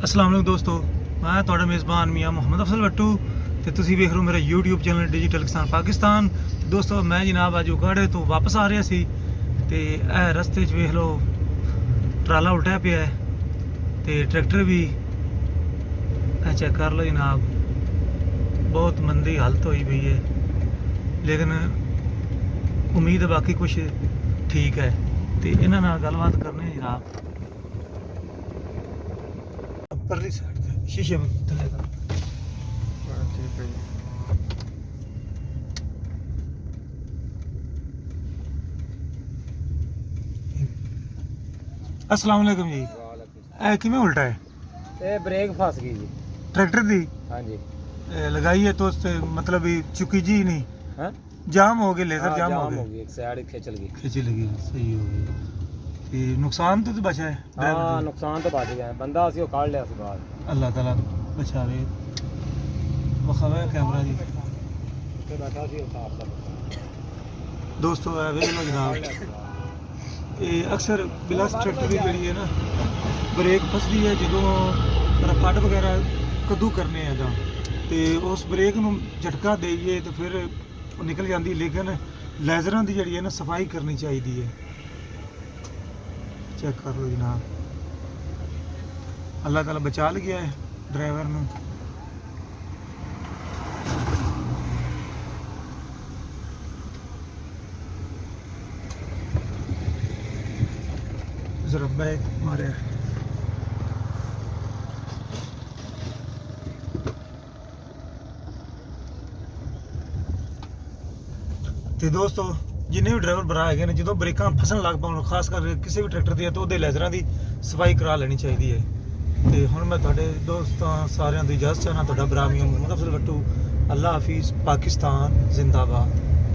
अस्सलाम वालेकुम दोस्तों, मैं ਤੁਹਾਡਾ ਮੇਜ਼ਬਾਨ ਮੀਆਂ ਮੁਹੰਮਦ ਅਫਜ਼ਲ ਬੱਟੂ ਤੇ ਤੁਸੀਂ ਵੇਖ ਰਹੇ ਹੋ ਮੇਰਾ YouTube ਚੈਨਲ ਡਿਜੀਟਲ ਕਿਸਾਨ ਪਾਕਿਸਤਾਨ। ਤੇ ਦੋਸਤੋ ਮੈਂ ਜਨਾਬ ਅੱਜ ਉਗਾੜੇ ਤੋਂ ਵਾਪਸ ਆ ਰਿਹਾ ਸੀ ਤੇ ਇਹ ਰਸਤੇ 'ਚ ਵੇਖ ਲਓ ਟਰਾਲਾ ਉਲਟਿਆ ਪਿਆ ਹੈ ਤੇ ਟਰੈਕਟਰ ਵੀ ਇਹ ਚੈੱਕ ਕਰ ਲਓ ਜਨਾਬ, ਬਹੁਤ ਮੰਦੀ ਹਾਲਤ ਹੋਈ ਪਈ ਹੈ। ਲੇਕਿਨ ਉਮੀਦ ਹੈ ਬਾਕੀ ਕੁਝ ਠੀਕ ਹੈ ਤੇ ਇਹਨਾਂ ਨਾਲ ਗੱਲਬਾਤ ਕਰਨੀ ਹੈ ਜਨਾਬ। परली साइड से शीशे में चलेगा। ठीक है अस्सलाम वालेकुम जी। ए किवें उल्टा है? ये ब्रेक फस गई जी। ट्रैक्टर दी हाँ जी। लगाई है तो उससे मतलब ही चुकी जी नहीं, हाँ? जाम हो गए, लेजर हाँ, जाम हो हो गए, गई, एक साइड खिंचल गई। खिंची लगी, सही हो गई। ते नुकसान तो बचा है ड्राइवर हाँ, दी। नुकसान तो बच गया, बंदा असी वो काट लिया सी बाहर। अल्लाह ताला बचावे। बखावे कैमरा जी ते बैठा सी साफ सा। दोस्तों है ਵੇਖ ਲਓ ਜਨਾਬ, ਇਹ ਅਕਸਰ ਬਿਲਾਸ ਟਰੈਕਟਰ ਦੀ ਜਿਹੜੀ ਹੈ ਨਾ ਬ੍ਰੇਕ ਫਸਦੀ ਹੈ ਜਦੋਂ ਰਫੜ ਵਗੈਰਾ ਕਦੂ ਕਰਨੇ ਆ ਜਾਂ ਤੇ ਉਸ ਬ੍ਰੇਕ ਨੂੰ ਝਟਕਾ ਦੇਈਏ ਤੇ ਫਿਰ ਉਹ ਨਿਕਲ ਜਾਂਦੀ। ਲੇਕਿਨ ਲੈਜ਼ਰਾਂ ਦੀ ਜਿਹੜੀ ਹੈ ਨਾ ਸਫਾਈ ਕਰਨੀ ਚਾਹੀਦੀ ਹੈ। ਚੈੱਕ ਕਰ ਲਓ ਜਨਾਬ, ਅੱਲਾਹ ਤਾਲਾ ਬਚਾ ਲਿਆ ਹੈ ਡਰਾਈਵਰ ਨੂੰ। जरा बैग मारे ਤੇ ਦੋਸਤੋ ਜਿੰਨੇ ਵੀ ਡਰਾਈਵਰ ਭਰਾ ਹੈਗੇ ਨੇ ਜਦੋਂ ਬ੍ਰੇਕਾਂ ਫਸਣ ਲੱਗ ਪਾਉਣ, ਖਾਸ ਕਰਕੇ ਕਿਸੇ ਵੀ ਟਰੈਕਟਰ ਦੀ, ਤਾਂ ਉਹਦੇ ਲੈਜ਼ਰਾਂ ਦੀ ਸਫਾਈ ਕਰਾ ਲੈਣੀ ਚਾਹੀਦੀ ਹੈ। ਤੇ ਹੁਣ ਮੈਂ ਤੁਹਾਡੇ ਦੋਸਤਾਂ ਸਾਰਿਆਂ ਦੀ ਇਜਾਜ਼ਤ ਚਾਹਨਾ। ਤੁਹਾਡਾ ਭਰਾ ਮੀਆਂ ਮੁਹੰਮਦ ਅਫਜ਼ਲ ਬੱਟੂ। ਅੱਲਾ ਹਾਫਿਜ਼, ਪਾਕਿਸਤਾਨ ਜ਼ਿੰਦਾਬਾਦ।